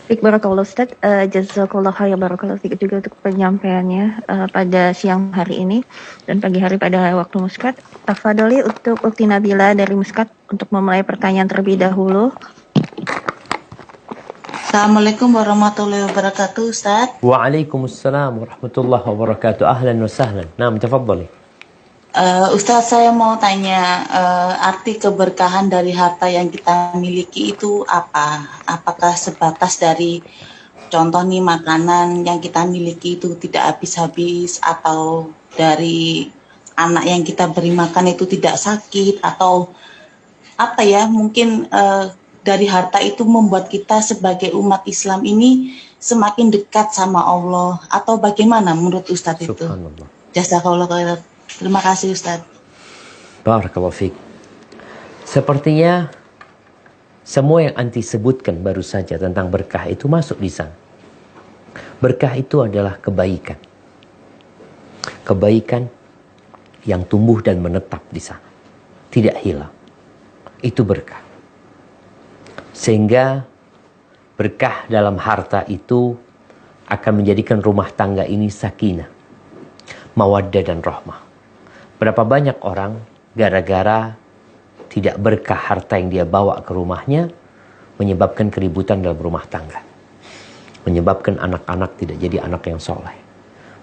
Baik, barakallahu Ustaz. Jazakallah khair, barakallahu fiik juga untuk penyampaiannya pada siang hari ini dan pagi hari pada waktu Muscat. Tafadholi untuk Ukti Nabila dari Muscat untuk memulai pertanyaan terlebih dahulu. Assalamualaikum warahmatullahi wabarakatuh, Ustaz. Waalaikumsalam warahmatullahi wabarakatuh. Ahlan wa sahlan. Naam, tafadhali. Ustaz, saya mau tanya, arti keberkahan dari harta yang kita miliki itu apa? Apakah sebatas dari contoh nih makanan yang kita miliki itu tidak habis-habis, atau dari anak yang kita beri makan itu tidak sakit, atau apa ya, mungkin dari harta itu membuat kita sebagai umat Islam ini semakin dekat sama Allah, atau bagaimana menurut Ustadz itu? Subhanallah. Jazakallah khairan. Terima kasih Ustadz. Barakallahu fiik. Sepertinya semua yang anti sebutkan baru saja tentang berkah itu masuk di sana. Berkah itu adalah kebaikan. Kebaikan yang tumbuh dan menetap di sana. Tidak hilang. Itu berkah. Sehingga berkah dalam harta itu akan menjadikan rumah tangga ini sakinah, mawaddah dan rahmah. Berapa banyak orang gara-gara tidak berkah harta yang dia bawa ke rumahnya menyebabkan keributan dalam rumah tangga. Menyebabkan anak-anak tidak jadi anak yang soleh.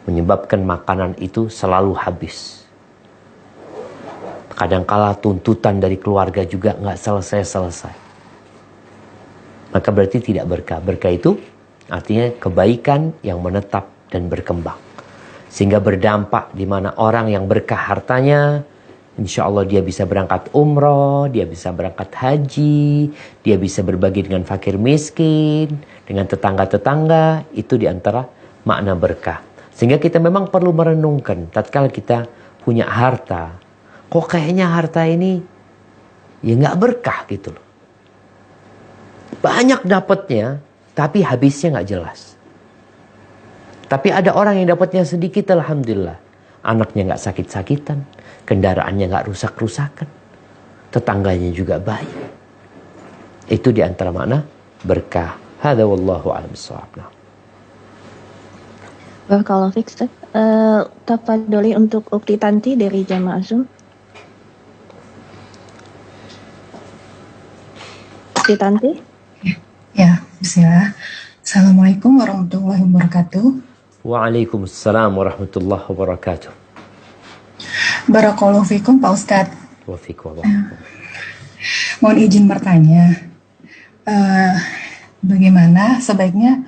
Menyebabkan makanan itu selalu habis. Kadangkala tuntutan dari keluarga juga nggak selesai-selesai. Maka berarti tidak berkah. Berkah itu artinya kebaikan yang menetap dan berkembang. Sehingga berdampak di mana orang yang berkah hartanya, insya Allah dia bisa berangkat umroh, dia bisa berangkat haji, dia bisa berbagi dengan fakir miskin, dengan tetangga-tetangga. Itu diantara makna berkah. Sehingga kita memang perlu merenungkan tatkala kita punya harta, kok kayaknya harta ini ya nggak berkah gitu loh. Banyak dapatnya, tapi habisnya nggak jelas. Tapi ada orang yang dapatnya sedikit, alhamdulillah. Anaknya nggak sakit-sakitan, kendaraannya nggak rusak-rusakan, tetangganya juga baik. Itu diantara makna berkah. Hada wallahu a'lam bishawab. Barakallahu fiik, Ustaz. Tafadholi untuk Ukti Tanti dari Jamaah Zoom. Ukti Tanti. Ya, bismillah. Assalamualaikum warahmatullahi wabarakatuh. Waalaikumsalam warahmatullahi wabarakatuh. Barakallahu fikum Pak Ustadz. Wa fikum. Mohon izin bertanya, bagaimana sebaiknya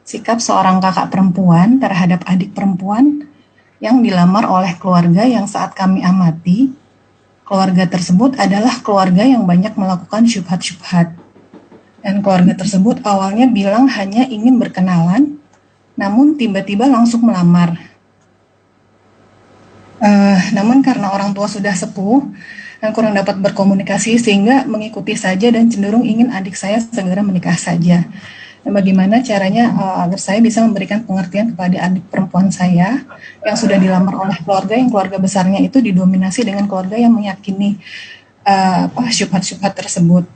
sikap seorang kakak perempuan terhadap adik perempuan yang dilamar oleh keluarga yang saat kami amati, keluarga tersebut adalah keluarga yang banyak melakukan syubhat-syubhat. Dan keluarga tersebut awalnya bilang hanya ingin berkenalan, namun tiba-tiba langsung melamar. Namun karena orang tua sudah sepuh dan kurang dapat berkomunikasi sehingga mengikuti saja dan cenderung ingin adik saya segera menikah saja. Dan bagaimana caranya agar saya bisa memberikan pengertian kepada adik perempuan saya yang sudah dilamar oleh keluarga yang keluarga besarnya itu didominasi dengan keluarga yang meyakini syubhat-syubhat tersebut.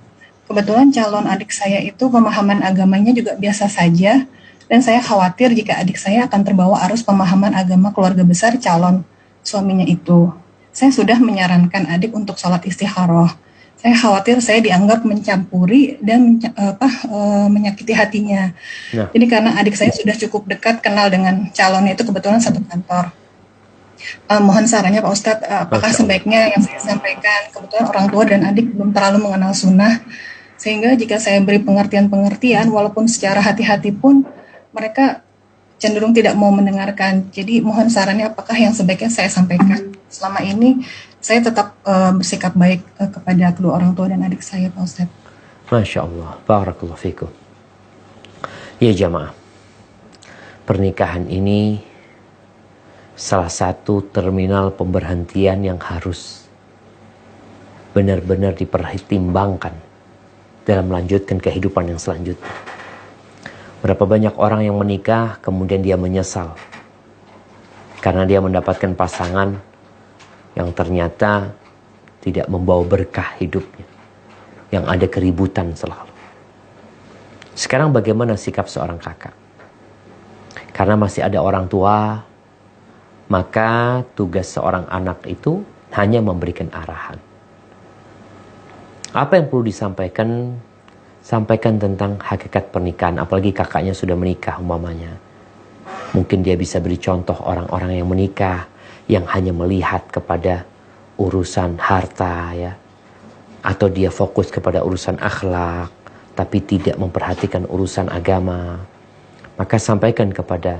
Kebetulan calon adik saya itu pemahaman agamanya juga biasa saja, dan saya khawatir jika adik saya akan terbawa arus pemahaman agama keluarga besar calon suaminya itu. Saya sudah menyarankan adik untuk sholat istikharah. Saya khawatir saya dianggap mencampuri dan menyakiti hatinya. Nah. Jadi karena adik saya sudah cukup dekat kenal dengan calonnya itu, kebetulan satu kantor. Mohon sarannya Pak Ustadz, apakah sebaiknya yang saya sampaikan, kebetulan orang tua dan adik belum terlalu mengenal sunnah, sehingga jika saya beri pengertian-pengertian, walaupun secara hati-hati pun mereka cenderung tidak mau mendengarkan. Jadi mohon sarannya apakah yang sebaiknya saya sampaikan. Selama ini saya tetap bersikap baik kepada kedua orang tua dan adik saya, Pak Ustadz. Masya Allah, barakallahu fikum. Ya jamaah, pernikahan ini salah satu terminal pemberhentian yang harus benar-benar dipertimbangkan dalam melanjutkan kehidupan yang selanjutnya. Berapa banyak orang yang menikah kemudian dia menyesal karena dia mendapatkan pasangan yang ternyata tidak membawa berkah hidupnya, yang ada keributan selalu. Sekarang bagaimana sikap seorang kakak? Karena masih ada orang tua, maka tugas seorang anak itu hanya memberikan arahan. Apa yang perlu disampaikan? Sampaikan tentang hakikat pernikahan, apalagi kakaknya sudah menikah umpamanya. Mungkin dia bisa beri contoh orang-orang yang menikah, yang hanya melihat kepada urusan harta ya. Atau dia fokus kepada urusan akhlak, tapi tidak memperhatikan urusan agama. Maka sampaikan kepada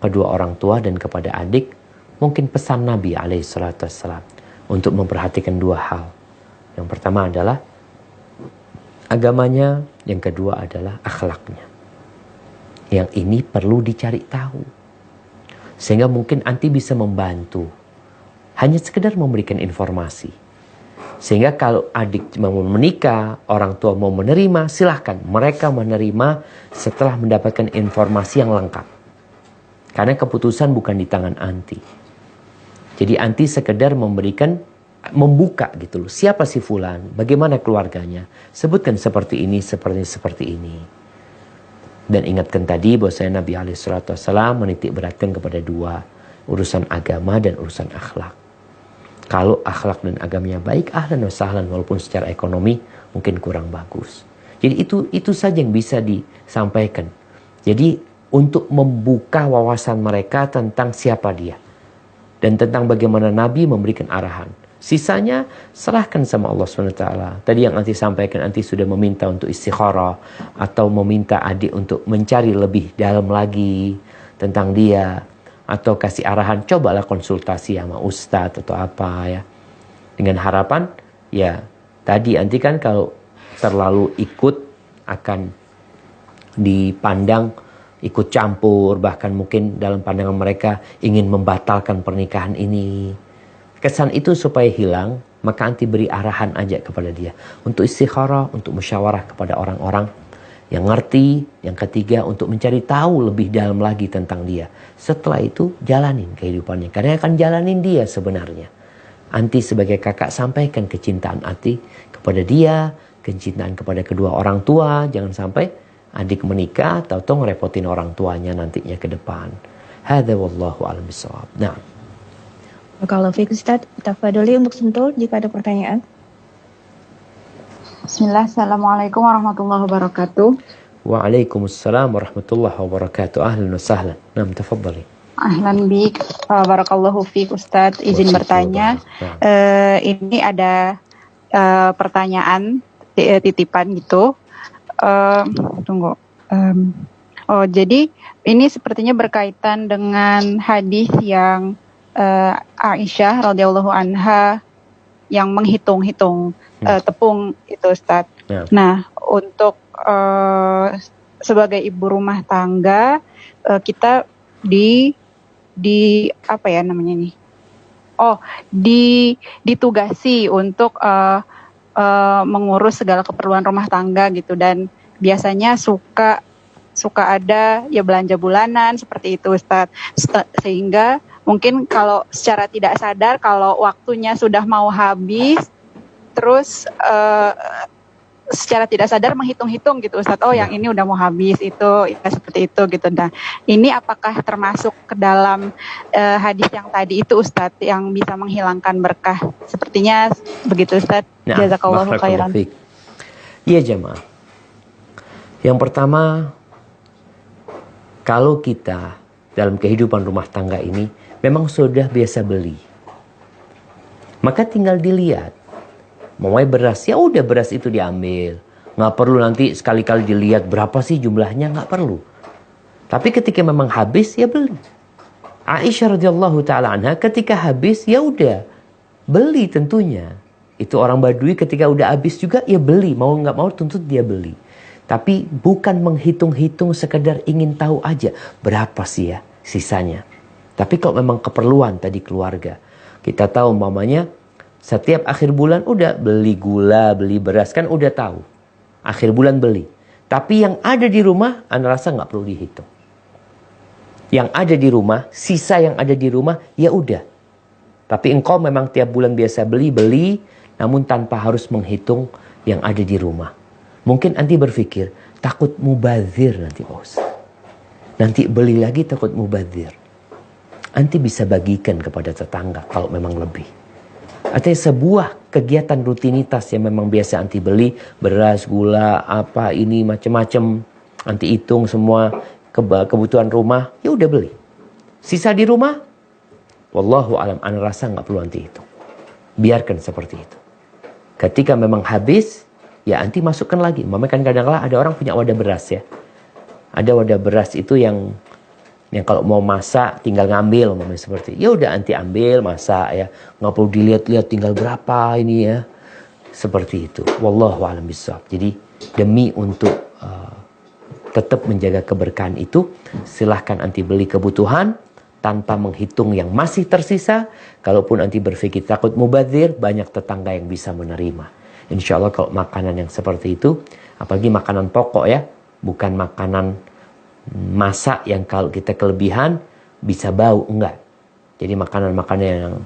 kedua orang tua dan kepada adik, mungkin pesan Nabi SAW untuk memperhatikan dua hal. Yang pertama adalah agamanya, yang kedua adalah akhlaknya. Yang ini perlu dicari tahu. Sehingga mungkin anti bisa membantu. Hanya sekedar memberikan informasi. Sehingga kalau adik mau menikah, orang tua mau menerima, silahkan. Mereka menerima setelah mendapatkan informasi yang lengkap. Karena keputusan bukan di tangan anti. Jadi anti sekedar membuka gitu loh. Siapa si fulan? Bagaimana keluarganya? Sebutkan seperti ini, seperti ini. Dan ingatkan tadi bahwasanya Nabi SAW menitik beratkan kepada dua, urusan agama dan urusan akhlak. Kalau akhlak dan agamanya baik, ahlan wa sahlan, walaupun secara ekonomi mungkin kurang bagus. Jadi itu saja yang bisa disampaikan. Jadi untuk membuka wawasan mereka tentang siapa dia. Dan tentang bagaimana Nabi memberikan arahan. Sisanya serahkan sama Allah SWT. Tadi yang nanti sampaikan, nanti sudah meminta untuk istikharah atau meminta adik untuk mencari lebih dalam lagi tentang dia, atau kasih arahan, cobalah konsultasi sama ustadz atau apa ya. Dengan harapan ya tadi nanti kan kalau terlalu ikut akan dipandang ikut campur, bahkan mungkin dalam pandangan mereka ingin membatalkan pernikahan ini. Kesan itu supaya hilang, maka anti beri arahan aja kepada dia. Untuk istikharah, untuk musyawarah kepada orang-orang yang ngerti. Yang ketiga, untuk mencari tahu lebih dalam lagi tentang dia. Setelah itu, jalanin kehidupannya. Karena akan jalanin dia sebenarnya. Anti sebagai kakak sampaikan kecintaan anti kepada dia, kecintaan kepada kedua orang tua. Jangan sampai adik menikah, tahu-tahu ngerepotin orang tuanya nantinya ke depan. Hadza wallahu a'lam bishawab. Nah. Kalau Fik Ustaz, tafadholi untuk Sentul jika ada pertanyaan. Bismillah, Assalamualaikum warahmatullahi wabarakatuh. Waalaikumsalam warahmatullahi wabarakatuh. Ahlan wa sahlan. Nam, tafadhali. Ahlan bik, barakallahu fiik Ustaz. Izin bertanya, ini ada pertanyaan titipan gitu. Tunggu. Jadi ini sepertinya berkaitan dengan hadis yang Aisyah radhiyallahu anha yang menghitung-hitung tepung itu Ustaz. Ya. Nah, untuk sebagai ibu rumah tangga kita di apa ya namanya nih? Ditugasi untuk mengurus segala keperluan rumah tangga gitu, dan biasanya suka ada ya belanja bulanan seperti itu Ustaz. Sehingga mungkin kalau secara tidak sadar, kalau waktunya sudah mau habis, terus secara tidak sadar menghitung-hitung gitu Ustaz, yang ini udah mau habis, itu ya seperti itu gitu. Nah, ini apakah termasuk ke dalam hadis yang tadi itu Ustaz, yang bisa menghilangkan berkah? Sepertinya begitu Ustaz. Jazakallahu khairan. Iya jemaah. Yang pertama, kalau kita dalam kehidupan rumah tangga ini memang sudah biasa beli, maka tinggal dilihat. Mau beras, ya udah beras itu diambil. Nggak perlu nanti sekali-kali dilihat berapa sih jumlahnya, nggak perlu. Tapi ketika memang habis, ya beli. Aisyah radhiyallahu taala anha ketika habis, ya udah beli tentunya. Itu orang Badui ketika udah habis juga, ya beli. Mau nggak mau tuntut dia beli. Tapi bukan menghitung-hitung sekedar ingin tahu aja berapa sih ya sisanya. Tapi kalau memang keperluan tadi keluarga, kita tahu umpamanya setiap akhir bulan udah beli gula, beli beras, kan udah tahu. Akhir bulan beli. Tapi yang ada di rumah, Anda rasa nggak perlu dihitung. Yang ada di rumah, sisa yang ada di rumah, ya udah. Tapi engkau memang tiap bulan biasa beli, namun tanpa harus menghitung yang ada di rumah. Mungkin anti berpikir, takut mubazir nanti Pak Ustaz. Nanti beli lagi takut mubazir. Anti bisa bagikan kepada tetangga kalau memang lebih. Artinya sebuah kegiatan rutinitas yang memang biasa anti beli, beras, gula, apa ini macam-macam, anti hitung semua kebutuhan rumah, ya udah beli. Sisa di rumah, wallahu alam, ana rasa nggak perlu anti hitung. Biarkan seperti itu. Ketika memang habis, ya anti masukkan lagi. Mamanya kan kadang-kadang ada orang punya wadah beras ya. Ada wadah beras itu yang kalau mau masak tinggal ngambil, mamanya seperti. Ya udah anti ambil, masak ya. Nggak perlu dilihat-lihat tinggal berapa ini ya. Seperti itu. Wallahu a'lam bishawab. Jadi demi untuk tetap menjaga keberkahan itu, silahkan anti beli kebutuhan tanpa menghitung yang masih tersisa. Kalaupun anti berpikir takut mubazir, banyak tetangga yang bisa menerima. Insya Allah kalau makanan yang seperti itu, apalagi makanan pokok ya, bukan makanan masak yang kalau kita kelebihan bisa bau, enggak. Jadi makanan-makanan yang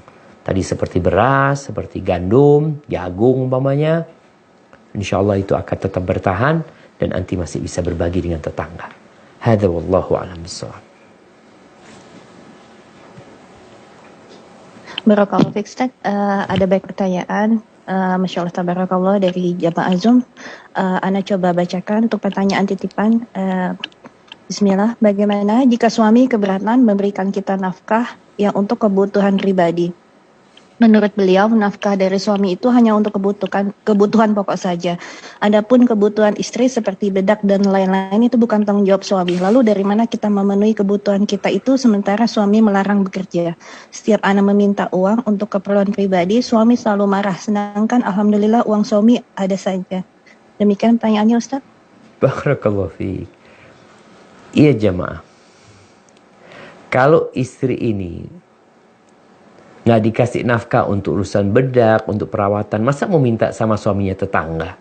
tadi seperti beras, seperti gandum, jagung umpamanya, insya Allah itu akan tetap bertahan dan anti masih bisa berbagi dengan tetangga. Hadza wallahu a'lam bishawab. Barakallahu fiik, Ustaz. Ada banyak pertanyaan. Masya Allah, tabarakallah, dari jamaah Zoom. Ana coba bacakan untuk pertanyaan titipan. Bismillah. Bagaimana jika suami keberatan memberikan kita nafkah yang untuk kebutuhan pribadi? Menurut beliau, nafkah dari suami itu hanya untuk kebutuhan pokok saja. Adapun kebutuhan istri seperti bedak dan lain-lain itu bukan tanggung jawab suami. Lalu dari mana kita memenuhi kebutuhan kita itu sementara suami melarang bekerja? Setiap ana meminta uang untuk keperluan pribadi, suami selalu marah. Sedangkan alhamdulillah uang suami ada saja. Demikian pertanyaannya, Ustaz. Barakallahu fiik. Iya jamaah. Kalau istri ini nggak dikasih nafkah untuk urusan bedak, untuk perawatan, masa mau minta sama suaminya tetangga?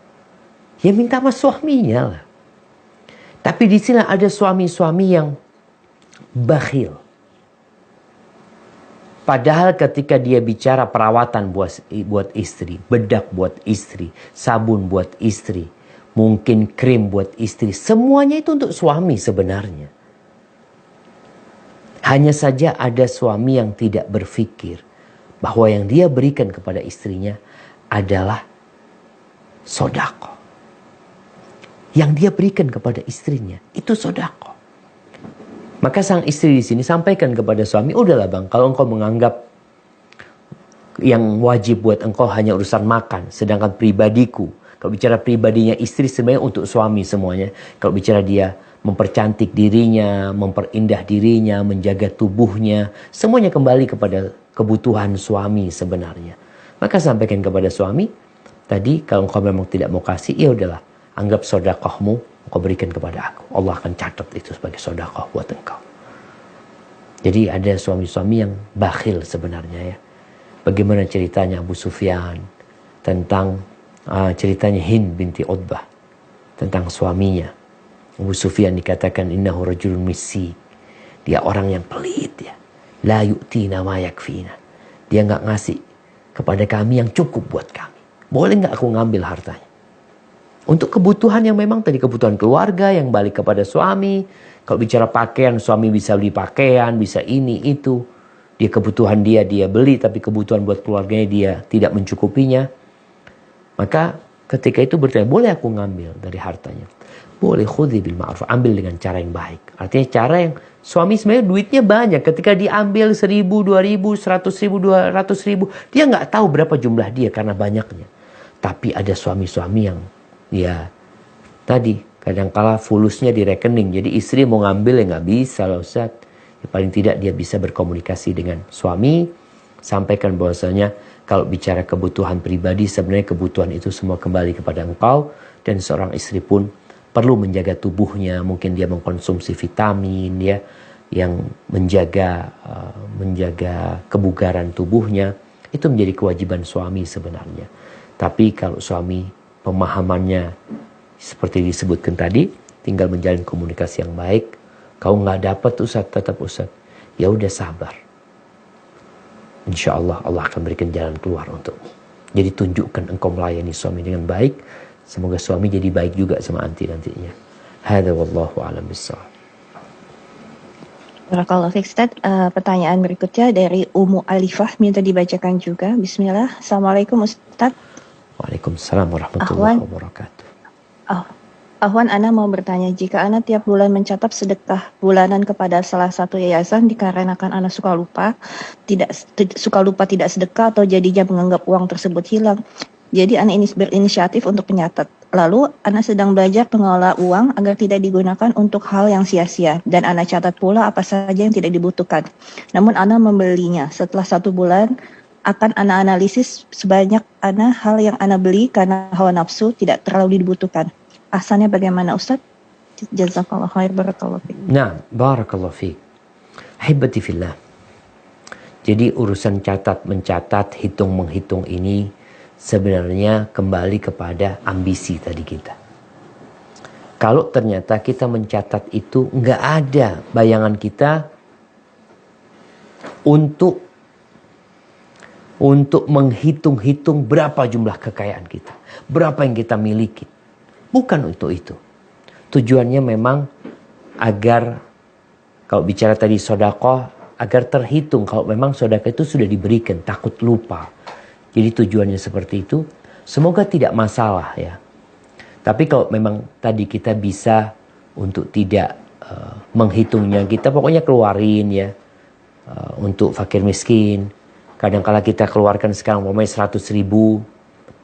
Ya minta sama suaminya lah. Tapi di sini ada suami-suami yang bakhil. Padahal ketika dia bicara perawatan buat istri, bedak buat istri, sabun buat istri, mungkin krim buat istri, semuanya itu untuk suami sebenarnya. Hanya saja ada suami yang tidak berpikir bahwa yang dia berikan kepada istrinya adalah sodako. Yang dia berikan kepada istrinya itu sodako. Maka sang istri di sini sampaikan kepada suami, udahlah bang, kalau engkau menganggap yang wajib buat engkau hanya urusan makan, sedangkan pribadiku, kalau bicara pribadinya istri sebenarnya untuk suami semuanya. Kalau bicara dia mempercantik dirinya, memperindah dirinya, menjaga tubuhnya, semuanya kembali kepada kebutuhan suami sebenarnya. Maka sampaikan kepada suami, tadi kalau engkau memang tidak mau kasih, ya udahlah, anggap sodakohmu engkau berikan kepada aku. Allah akan catat itu sebagai sodakoh buat engkau. Jadi ada suami-suami yang bakhil sebenarnya ya. Bagaimana ceritanya Abu Sufyan tentang ceritanya Hind binti Utbah tentang suaminya. Abu Sufyan dikatakan innahu rajulun misi. Dia orang yang pelit ya. La yu'tina ma yakfina. Dia nggak ngasih kepada kami yang cukup buat kami. Boleh nggak aku ngambil hartanya? Untuk kebutuhan yang memang tadi kebutuhan keluarga yang balik kepada suami. Kalau bicara pakaian, suami bisa beli pakaian, bisa ini itu. Dia kebutuhan dia beli, tapi kebutuhan buat keluarganya dia tidak mencukupinya. Maka ketika itu bertanya, boleh aku ngambil dari hartanya? Boleh, khudhi bil ma'ruf, ambil dengan cara yang baik. Artinya cara yang suami sebenarnya duitnya banyak. Ketika diambil 1.000, 2.000, 100.000, 200.000, dia nggak tahu berapa jumlah dia karena banyaknya. Tapi ada suami-suami yang ya tadi kadangkala fulusnya di rekening. Jadi istri mau ngambil ya nggak bisa lah Ustaz. Ya, paling tidak dia bisa berkomunikasi dengan suami, sampaikan bahwasanya kalau bicara kebutuhan pribadi sebenarnya kebutuhan itu semua kembali kepada engkau, dan seorang istri pun perlu menjaga tubuhnya. Mungkin dia mengkonsumsi vitamin ya yang menjaga kebugaran tubuhnya. Itu menjadi kewajiban suami sebenarnya. Tapi kalau suami pemahamannya seperti disebutkan tadi, tinggal menjalin komunikasi yang baik. Kau nggak dapat Ustaz, tetap Ustaz. Ya udah sabar. Insya Allah Allah akan berikan jalan keluar untukmu. Jadi tunjukkan engkau melayani suami dengan baik. Semoga suami jadi baik juga sama anti nantinya. Hadza wallahu a'lam bishawab. Barakallahu fiik, Ustaz. Pertanyaan berikutnya dari Ummu Alifah, minta dibacakan juga. Bismillah. Assalamualaikum Ustaz. Waalaikumsalam warahmatullahi Ahwan. wabarakatuh. Oh, Ahwan, Ana mau bertanya, jika Ana tiap bulan mencatat sedekah bulanan kepada salah satu yayasan dikarenakan Ana suka lupa tidak sedekah atau jadinya menganggap uang tersebut hilang. Jadi Ana ini berinisiatif untuk mencatat. Lalu Ana sedang belajar mengelola uang agar tidak digunakan untuk hal yang sia-sia, dan Ana catat pula apa saja yang tidak dibutuhkan. Namun Ana membelinya. Setelah 1 bulan akan Ana analisis sebanyak hal yang Ana beli karena hawa nafsu tidak terlalu dibutuhkan. Asalnya bagaimana Ustaz? Jazakallah khair, barakallahu fiik. Nah, barakallahu fiik. Ahibati fillah. Jadi urusan catat mencatat, hitung menghitung ini sebenarnya kembali kepada ambisi tadi kita. Kalau ternyata kita mencatat itu nggak ada bayangan kita untuk menghitung-hitung berapa jumlah kekayaan kita, berapa yang kita miliki. Bukan untuk itu. Tujuannya memang agar, kalau bicara tadi sedekah, agar terhitung kalau memang sedekah itu sudah diberikan, takut lupa. Jadi tujuannya seperti itu. Semoga tidak masalah ya. Tapi kalau memang tadi kita bisa untuk tidak menghitungnya, kita pokoknya keluarin ya. Untuk fakir miskin. Kadang-kala kita keluarkan sekarang pokoknya 100.000.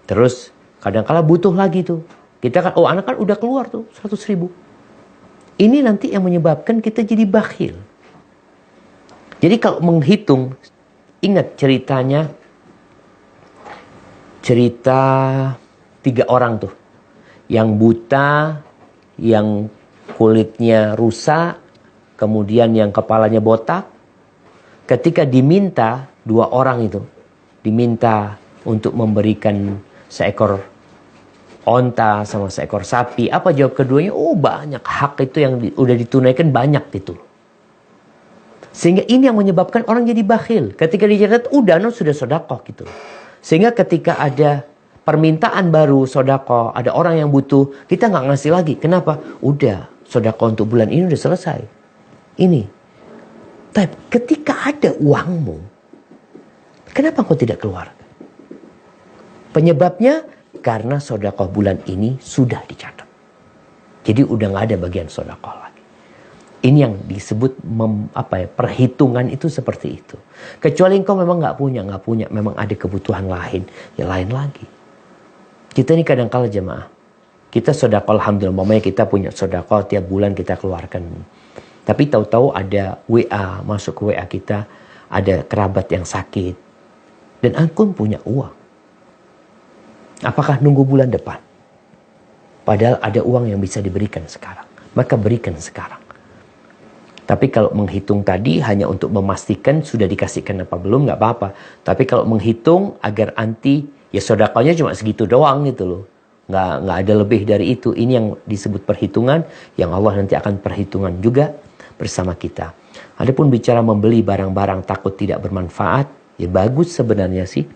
Terus kadang-kala butuh lagi tuh. Kita kan, anak kan udah keluar tuh 100.000. Ini nanti yang menyebabkan kita jadi bakhil. Jadi kalau menghitung, ingat cerita 3 orang tuh. Yang buta, yang kulitnya rusak, kemudian yang kepalanya botak. Ketika diminta 2 orang itu, diminta untuk memberikan seekor onta sama seekor sapi. Apa jawab keduanya? Banyak. Hak itu yang udah ditunaikan banyak gitu. Sehingga ini yang menyebabkan orang jadi bakhil. Ketika dicatat, sudah sedekah gitu. Sehingga ketika ada permintaan baru sedekah, ada orang yang butuh, kita nggak ngasih lagi. Kenapa? Udah, sedekah untuk bulan ini udah selesai. Ini. Tapi ketika ada uangmu, kenapa kau tidak keluar? Penyebabnya karena sedekah bulan ini sudah dicatat. Jadi udah nggak ada bagian sedekah lagi. Ini yang disebut perhitungan itu seperti itu. Kecuali engkau memang nggak punya, memang ada kebutuhan lain, ya lain lagi. Kita ini kadang-kala jemaah, kita sedekah alhamdulillah, mamanya kita punya sedekah tiap bulan kita keluarkan. Tapi tahu-tahu ada WA masuk ke WA kita, ada kerabat yang sakit, dan engkau punya uang. Apakah nunggu bulan depan? Padahal ada uang yang bisa diberikan sekarang. Maka berikan sekarang. Tapi kalau menghitung tadi hanya untuk memastikan sudah dikasihkan apa belum, nggak apa-apa. Tapi kalau menghitung agar ya sedekahnya cuma segitu doang gitu loh. Nggak ada lebih dari itu. Ini yang disebut perhitungan, yang Allah nanti akan perhitungan juga bersama kita. Adapun bicara membeli barang-barang takut tidak bermanfaat, ya bagus sebenarnya sih.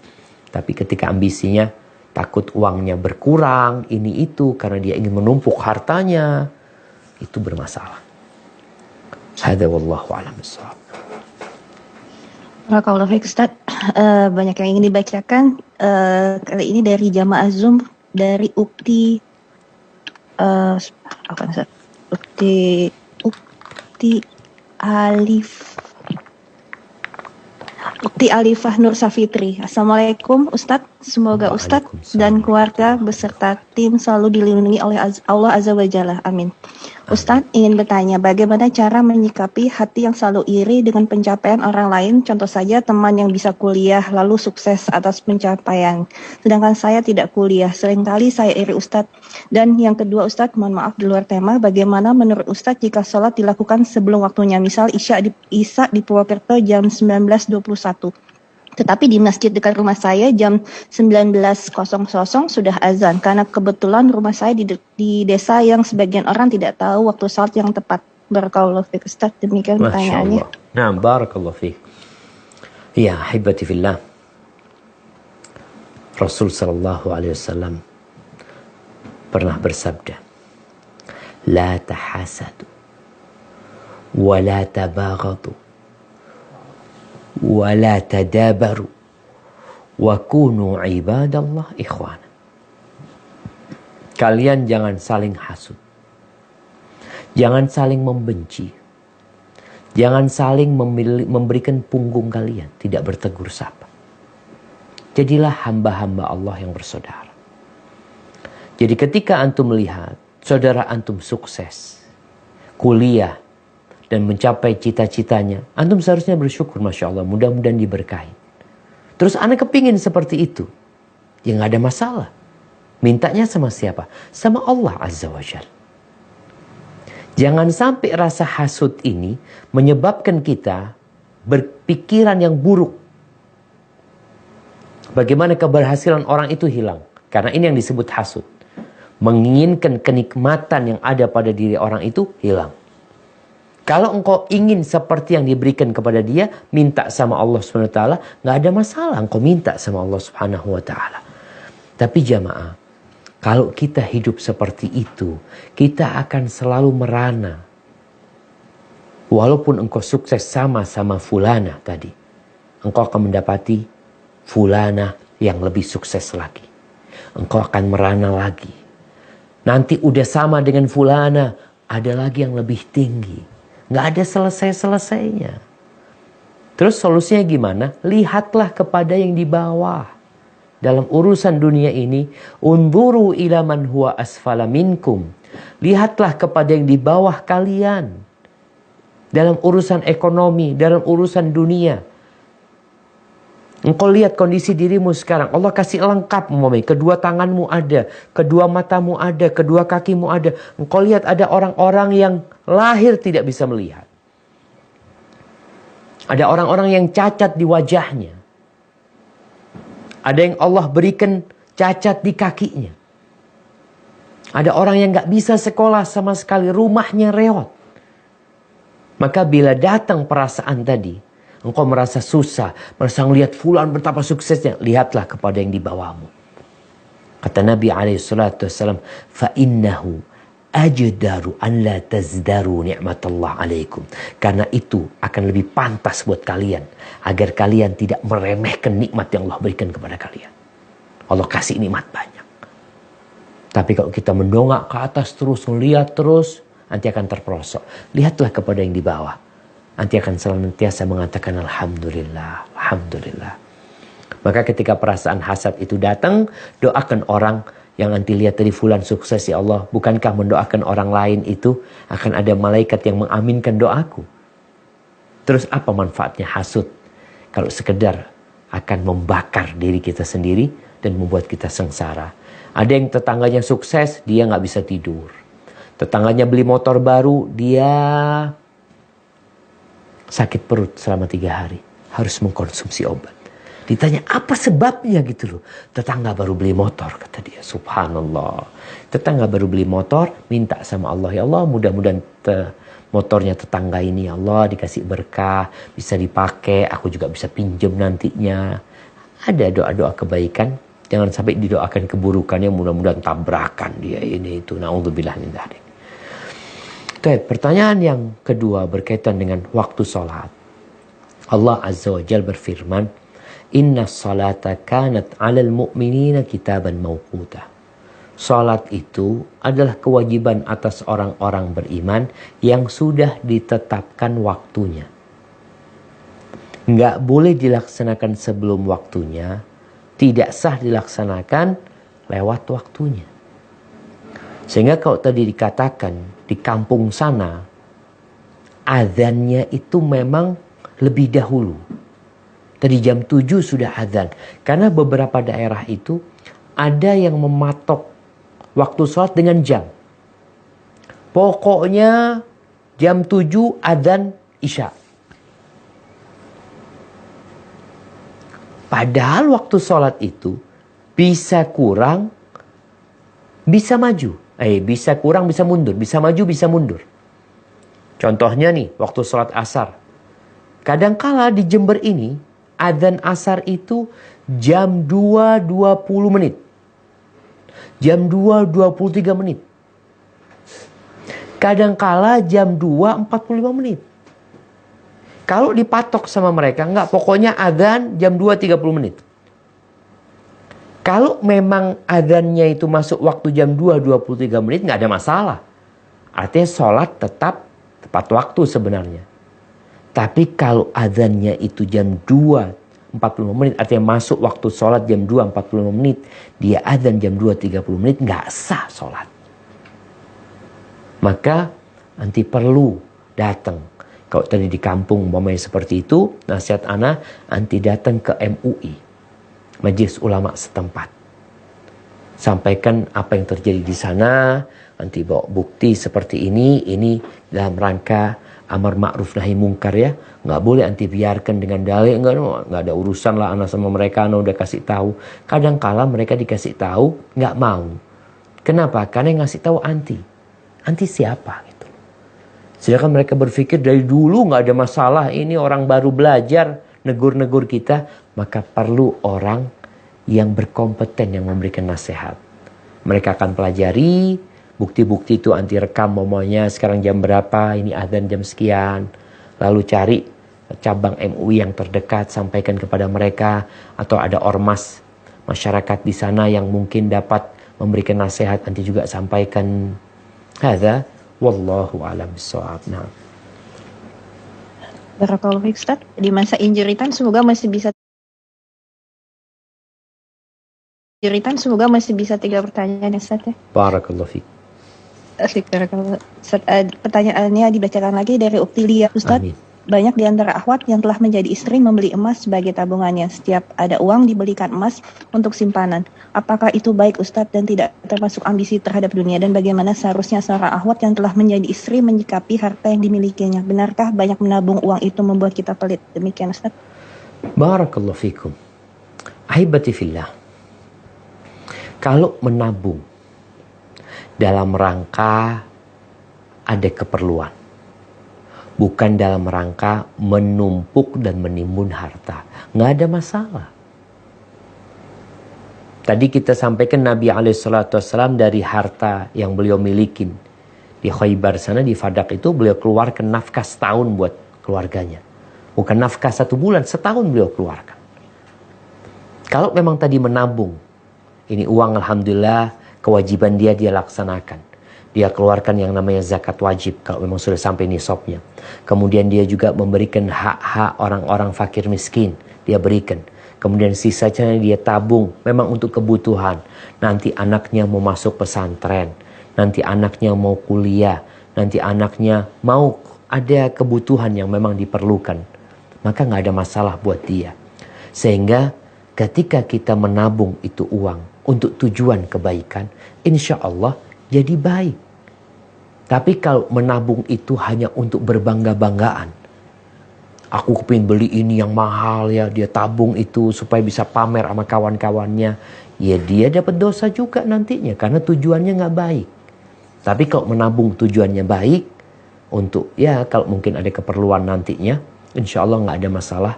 Tapi ketika ambisinya takut uangnya berkurang, ini itu, karena dia ingin menumpuk hartanya, itu bermasalah. Hadza wallahu a'lam bishawab. Barakallahu fiik Ustaz. Banyak yang ingin dibacakan. Kali ini dari jamaah Zoom dari Ukti Ukti Alifah Nur Safitri. Assalamualaikum Ustadz. Semoga Ustadz dan keluarga beserta tim selalu dilindungi oleh Allah Azza wa Jalla. Amin. Ustadz ingin bertanya, bagaimana cara menyikapi hati yang selalu iri dengan pencapaian orang lain? Contoh saja teman yang bisa kuliah lalu sukses atas pencapaian, sedangkan saya tidak kuliah. Seringkali saya iri Ustadz. Dan yang kedua Ustadz, mohon maaf di luar tema, bagaimana menurut Ustadz jika sholat dilakukan sebelum waktunya? Misal Isya di Purwokerto jam 19.21. Tetapi di masjid dekat rumah saya jam 19.00 sudah azan. Karena kebetulan rumah saya di desa yang sebagian orang tidak tahu waktu salat yang tepat. Barakallahu fiik Ustaz. Demikian pertanyaannya. Nah, barakallahu fiik. Ya, hibati fillah. Rasul sallallahu alaihi wasallam pernah bersabda, La tahasadu. Wa la tabaghadu. Wa la tadabaru. Wa kunu ibadallah ikhwana. Kalian jangan saling hasud. Jangan saling membenci. Jangan saling memberikan punggung kalian. Tidak bertegur sapa. Jadilah hamba-hamba Allah yang bersaudara. Jadi ketika antum melihat saudara antum sukses, kuliah, dan mencapai cita-citanya, antum seharusnya bersyukur, Masya Allah, mudah-mudahan diberkahi. Terus anda kepingin seperti itu, ya nggak ada masalah. Mintanya sama siapa? Sama Allah Azza wa Jalla. Jangan sampai rasa hasud ini menyebabkan kita berpikiran yang buruk. Bagaimana keberhasilan orang itu hilang. Karena ini yang disebut hasud. Menginginkan kenikmatan yang ada pada diri orang itu hilang. Kalau engkau ingin seperti yang diberikan kepada dia, minta sama Allah SWT, nggak ada masalah engkau minta sama Allah SWT. Tapi jamaah, kalau kita hidup seperti itu, kita akan selalu merana. Walaupun engkau sukses sama-sama fulana tadi, engkau akan mendapati fulana yang lebih sukses lagi. Engkau akan merana lagi. Nanti udah sama dengan fulana, ada lagi yang lebih tinggi. Nggak ada selesai-selesainya. Terus solusinya gimana? Lihatlah kepada yang di bawah. Dalam urusan dunia ini, unzuru ila man huwa asfala minkum. Lihatlah kepada yang di bawah kalian. Dalam urusan ekonomi, dalam urusan dunia. Engkau lihat kondisi dirimu sekarang. Allah kasih lengkap, kedua tanganmu ada, kedua matamu ada, kedua kakimu ada. Engkau lihat ada orang-orang yang lahir tidak bisa melihat. Ada orang-orang yang cacat di wajahnya. Ada yang Allah berikan cacat di kakinya. Ada orang yang gak bisa sekolah sama sekali, rumahnya reot. Maka bila datang perasaan tadi, engkau merasa susah, merasa melihat fulan betapa suksesnya, lihatlah kepada yang di bawahmu. Kata Nabi SAW, فَإِنَّهُ أَجْدَرُ أَنْ لَا تَزْدَرُوا نِعْمَةَ اللَّهِ عَلَيْكُمْ. Karena itu akan lebih pantas buat kalian, agar kalian tidak meremehkan nikmat yang Allah berikan kepada kalian. Allah kasih nikmat banyak. Tapi kalau kita mendongak ke atas terus, melihat terus, nanti akan terperosok. Lihatlah kepada yang di bawah. Nanti akan senantiasa mengatakan Alhamdulillah, Alhamdulillah. Maka ketika perasaan hasad itu datang, doakan orang yang nanti lihat dari fulan sukses ya Allah. Bukankah mendoakan orang lain itu akan ada malaikat yang mengaminkan doaku? Terus apa manfaatnya hasud? Kalau sekedar akan membakar diri kita sendiri dan membuat kita sengsara. Ada yang tetangganya sukses, dia nggak bisa tidur. Tetangganya beli motor baru, dia sakit perut selama 3 hari. Harus mengkonsumsi obat. Ditanya apa sebabnya gitu loh. Tetangga baru beli motor, kata dia. Subhanallah. Tetangga baru beli motor, minta sama Allah. Ya Allah, mudah-mudahan motornya tetangga ini ya Allah dikasih berkah. Bisa dipakai, aku juga bisa pinjam nantinya. Ada doa-doa kebaikan. Jangan sampai didoakan keburukannya, mudah-mudahan tabrakan dia ini itu. Na'udzubillah min dzalik. Pertanyaan yang kedua berkaitan dengan waktu sholat. Allah Azza wa Jalla berfirman, Inna salata kanat 'alal mu'minina kitaban mawquta. Salat itu adalah kewajiban atas orang-orang beriman yang sudah ditetapkan waktunya. Nggak boleh dilaksanakan sebelum waktunya, tidak sah dilaksanakan lewat waktunya. Sehingga kalau tadi dikatakan di kampung sana, azannya itu memang lebih dahulu. Tadi jam 7 sudah azan. Karena beberapa daerah itu ada yang mematok waktu sholat dengan jam. Pokoknya jam 7 azan isya. Padahal waktu sholat itu bisa kurang, bisa maju. Bisa kurang, bisa mundur. Bisa maju, bisa mundur. Contohnya nih, waktu sholat asar. Kadangkala di Jember ini, adzan asar itu jam 2.20 menit. Jam 2.23 menit. Kadangkala jam 2.45 menit. Kalau dipatok sama mereka, enggak, pokoknya adzan jam 2.30 menit. Kalau memang adzannya itu masuk waktu jam 2.23 menit, nggak ada masalah. Artinya sholat tetap tepat waktu sebenarnya. Tapi kalau adzannya itu jam 2.45 menit, artinya masuk waktu sholat jam 2.45 menit, dia adzan jam 2.30 menit, nggak sah sholat. Maka nanti perlu datang. Kalau tadi di kampung umpamanya seperti itu, nasihat ana, nanti datang ke MUI, Majelis Ulama setempat. Sampaikan apa yang terjadi di sana, nanti bawa bukti seperti ini dalam rangka amar ma'ruf nahi mungkar ya. Nggak boleh nanti biarkan dengan dalil, nggak ada urusan lah ana sama mereka, ana udah kasih tahu. Kadang-kala mereka dikasih tahu, nggak mau. Kenapa? Karena yang ngasih tahu anti. Anti siapa gitu. Sedangkan mereka berpikir dari dulu nggak ada masalah, ini orang baru belajar, negur-negur kita. Maka perlu orang yang berkompeten yang memberikan nasihat. Mereka akan pelajari bukti-bukti itu, anti rekam momennya sekarang jam berapa, ini adzan jam sekian. Lalu cari cabang MUI yang terdekat, sampaikan kepada mereka. Atau ada ormas masyarakat di sana yang mungkin dapat memberikan nasihat, nanti juga sampaikan. Hadza wallahu a'lam bishawab. Nah. Barakallahu fiik, Ustaz. Di masa injury time semoga masih bisa 3 pertanyaan ya, Ustaz ya. Barakallahu fiik. Asik, barakallahu. Ustaz, pertanyaannya dibacakan lagi dari Uktilia. Ustaz, Amin. banyak di antara akhwat yang telah menjadi istri membeli emas sebagai tabungannya. Setiap ada uang dibelikan emas untuk simpanan. Apakah itu baik, Ustaz, dan tidak termasuk ambisi terhadap dunia? Dan bagaimana seharusnya seorang akhwat yang telah menjadi istri menyikapi harta yang dimilikinya? Benarkah banyak menabung uang itu membuat kita pelit? Demikian, Ustaz. Barakallahu fikum. Ahibati fillah. Kalau menabung dalam rangka ada keperluan, bukan dalam rangka menumpuk dan menimbun harta, nggak ada masalah. Tadi kita sampaikan Nabi SAW dari harta yang beliau milikin di Khaybar sana, di Fadak itu beliau keluarkan nafkah setahun buat keluarganya. Bukan nafkah 1 bulan, setahun beliau keluarkan. Kalau memang tadi menabung, ini uang alhamdulillah kewajiban dia laksanakan. Dia keluarkan yang namanya zakat wajib kalau memang sudah sampai nisabnya. Kemudian dia juga memberikan hak-hak orang-orang fakir miskin, dia berikan. Kemudian sisanya dia tabung memang untuk kebutuhan. Nanti anaknya mau masuk pesantren, nanti anaknya mau kuliah, nanti anaknya mau ada kebutuhan yang memang diperlukan. Maka nggak ada masalah buat dia. Sehingga ketika kita menabung itu uang untuk tujuan kebaikan, insya Allah jadi baik. Tapi kalau menabung itu hanya untuk berbangga-banggaan, aku kepingin beli ini yang mahal ya, dia tabung itu supaya bisa pamer sama kawan-kawannya, ya dia dapat dosa juga nantinya karena tujuannya nggak baik. Tapi kalau menabung tujuannya baik, untuk ya kalau mungkin ada keperluan nantinya, insya Allah nggak ada masalah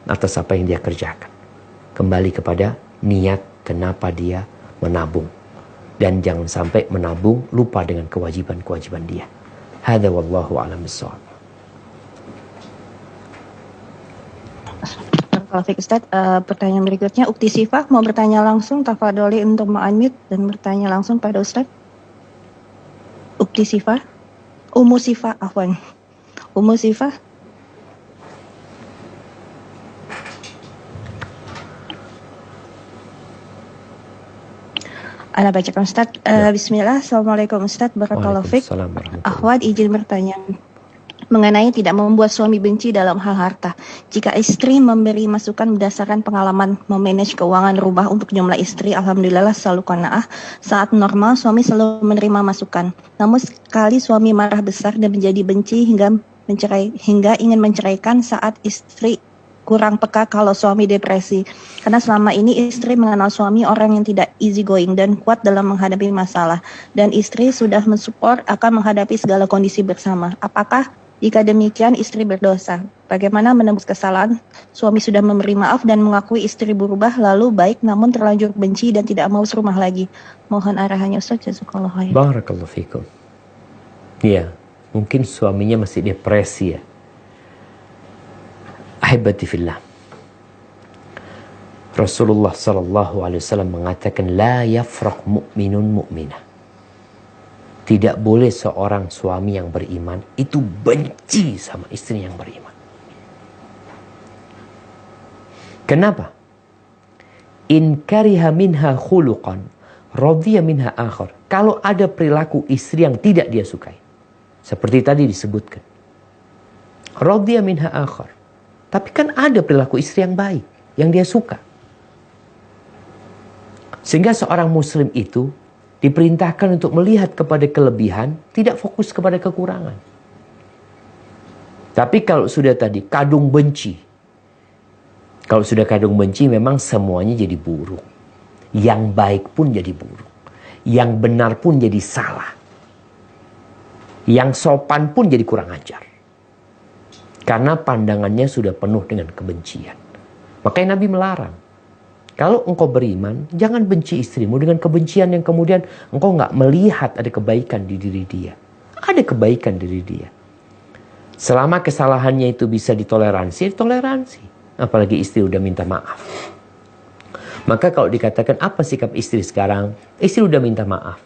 atas apa yang dia kerjakan. Kembali kepada niat kenapa dia menabung. Dan jangan sampai menabung lupa dengan kewajiban-kewajiban dia. Hadza wallahu a'lam bishawab. Ustaz, pertanyaan berikutnya Ukti Sifah mau bertanya langsung, tafadholi untuk unmute dan bertanya langsung pada Ustaz. Ukti Sifah, Ummu Sifah, afwan. Ummu Sifah. Ana bacakan Ustaz. Bismillah. Assalamualaikum Ustaz. Barakallahu fiik. Akhwat izin bertanya mengenai tidak membuat suami benci dalam hal harta. Jika istri memberi masukan berdasarkan pengalaman memanage keuangan rumah untuk jumlah istri, alhamdulillah selalu qanaah. Saat normal suami selalu menerima masukan. Namun sekali suami marah besar dan menjadi benci hingga ingin menceraikan saat istri kurang peka kalau suami depresi. Karena selama ini istri mengenal suami orang yang tidak easy going dan kuat dalam menghadapi masalah. Dan istri sudah mensupport akan menghadapi segala kondisi bersama. Apakah jika demikian istri berdosa? Bagaimana menembus kesalahan? Suami sudah memberi maaf dan mengakui istri berubah lalu baik namun terlanjur benci dan tidak mau serumah lagi. Mohon arahannya Ustaz. Jazakallahu khairan. Barakallahu fikum. Ya, mungkin suaminya masih depresi ya. Ahibati fillah. Rasulullah sallallahu alaihi wasallam mengatakan la yafraq mu'minun mu'minah. Tidak boleh seorang suami yang beriman itu benci sama istri yang beriman. Kenapa? In kariha minha khuluqan radhiya minha akhar. Kalau ada perilaku istri yang tidak dia sukai, seperti tadi disebutkan, radhiya minha akhar. Tapi kan ada perilaku istri yang baik, yang dia suka. Sehingga seorang muslim itu diperintahkan untuk melihat kepada kelebihan, tidak fokus kepada kekurangan. Tapi kalau sudah tadi kadung benci, kalau sudah kadung benci memang semuanya jadi buruk. Yang baik pun jadi buruk. Yang benar pun jadi salah. Yang sopan pun jadi kurang ajar. Karena pandangannya sudah penuh dengan kebencian. Makanya Nabi melarang. Kalau engkau beriman, jangan benci istrimu dengan kebencian yang kemudian engkau nggak melihat ada kebaikan di diri dia. Ada kebaikan di diri dia. Selama kesalahannya itu bisa ditoleransi, ditoleransi. Apalagi istri udah minta maaf. Maka kalau dikatakan apa sikap istri sekarang? Istri udah minta maaf.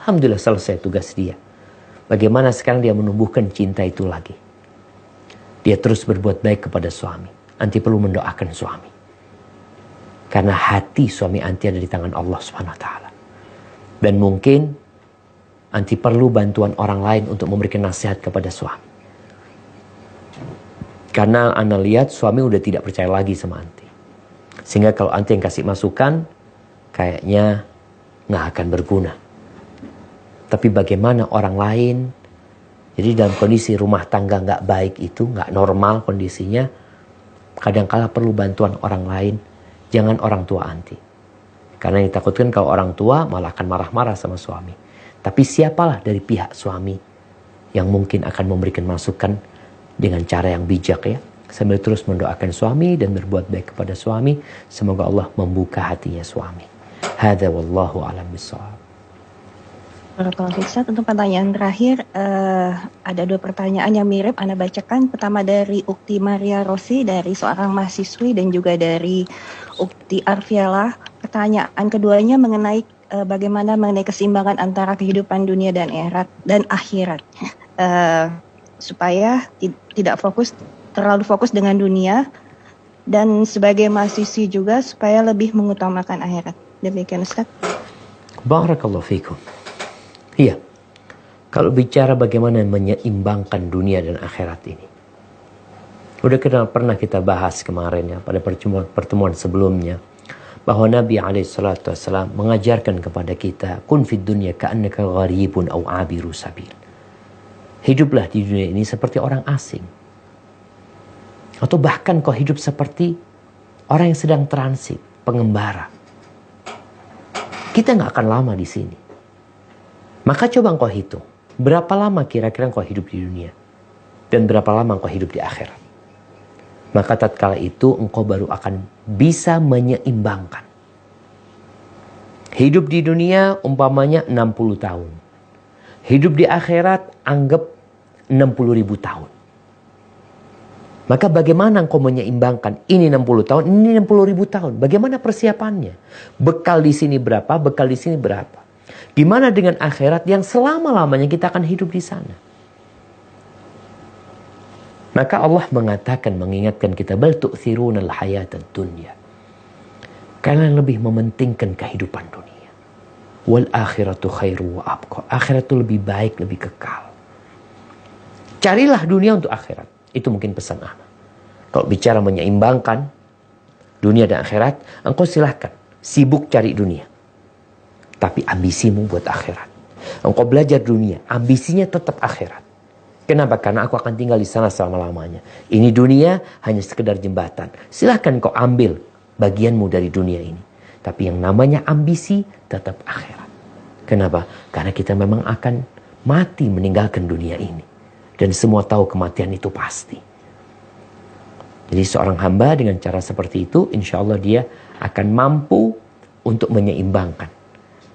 Alhamdulillah selesai tugas dia. Bagaimana sekarang dia menumbuhkan cinta itu lagi? Dia terus berbuat baik kepada suami. Anti perlu mendoakan suami. Karena hati suami anti ada di tangan Allah Subhanahu wa taala. Dan mungkin anti perlu bantuan orang lain untuk memberikan nasihat kepada suami. Karena Ana lihat suami udah tidak percaya lagi sama anti. Sehingga kalau anti yang kasih masukan, kayaknya nggak akan berguna. Tapi bagaimana orang lain, jadi dalam kondisi rumah tangga nggak baik itu, nggak normal kondisinya, kadang-kala perlu bantuan orang lain. Jangan orang tua anti. Karena yang ditakutkan kalau orang tua malah akan marah-marah sama suami. Tapi siapalah dari pihak suami yang mungkin akan memberikan masukan dengan cara yang bijak ya. Sambil terus mendoakan suami dan berbuat baik kepada suami. Semoga Allah membuka hatinya suami. Hadza wallahu a'lam bishawab. Barakallahu fiik, Ustaz. Untuk pertanyaan terakhir, ada 2 pertanyaan yang mirip Anda bacakan. Pertama dari Ukti Maria Rossi dari seorang mahasiswi dan juga dari Ukti Arfiela. Pertanyaan keduanya mengenai bagaimana mengenai keseimbangan antara kehidupan dunia dan akhirat. Supaya tidak terlalu fokus dengan dunia, dan sebagai mahasiswi juga supaya lebih mengutamakan akhirat. Demikian Ustaz. Barakallahu fikum. Iya, kalau bicara bagaimana menyeimbangkan dunia dan akhirat ini. Udah pernah kita bahas kemarin ya, pada pertemuan sebelumnya. Bahwa Nabi SAW mengajarkan kepada kita, kun fid dunya ka'annaka gharibun aw abiru sabil. Hiduplah di dunia ini seperti orang asing. Atau bahkan kau hidup seperti orang yang sedang transit, pengembara. Kita nggak akan lama di sini. Maka coba engkau hitung, berapa lama kira-kira engkau hidup di dunia? Dan berapa lama engkau hidup di akhirat? Maka tatkala itu engkau baru akan bisa menyeimbangkan. Hidup di dunia umpamanya 60 tahun. Hidup di akhirat anggap 60.000 tahun. Maka bagaimana engkau menyeimbangkan? Ini 60 tahun, ini 60.000 tahun. Bagaimana persiapannya? Bekal di sini berapa, bekal di sini berapa? Gimana dengan akhirat yang selama-lamanya kita akan hidup di sana? Maka Allah mengatakan, mengingatkan kita, bal tu'thirunal hayatad dunya. Kalian lebih mementingkan kehidupan dunia. Wal akhiratu khairu wa abqa. Akhirat itu lebih baik, lebih kekal. Carilah dunia untuk akhirat. Itu mungkin pesan anak. Kalau bicara menyeimbangkan dunia dan akhirat, engkau silahkan sibuk cari dunia. Tapi ambisimu buat akhirat. Engkau belajar dunia, ambisinya tetap akhirat. Kenapa? Karena aku akan tinggal di sana selama-lamanya. Ini dunia hanya sekedar jembatan. Silahkan kau ambil bagianmu dari dunia ini. Tapi yang namanya ambisi tetap akhirat. Kenapa? Karena kita memang akan mati meninggalkan dunia ini. Dan semua tahu kematian itu pasti. Jadi seorang hamba dengan cara seperti itu, insya Allah dia akan mampu untuk menyeimbangkan.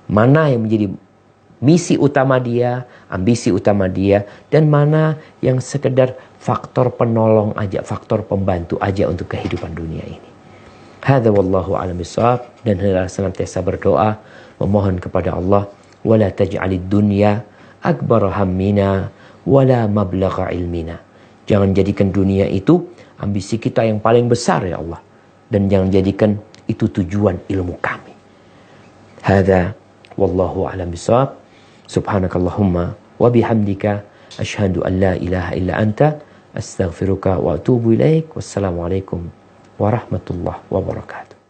Mana yang menjadi misi utama dia, ambisi utama dia, dan mana yang sekedar faktor penolong aja, faktor pembantu aja untuk kehidupan dunia ini. Hadza wallahu a'lam bishawab, dan hendaklah senantiasa berdoa memohon kepada Allah, wala taj'alid dunya akbar hammina wala mablagha ilmina. Jangan jadikan dunia itu ambisi kita yang paling besar ya Allah, dan jangan jadikan itu tujuan ilmu kami. Hadza wallahu a'lam bishawab. Subhanakallahumma wa bihamdika asyhadu an la ilaha illa anta astaghfiruka wa atubu ilaik. Wassalamualaikum warahmatullahi wabarakatuh.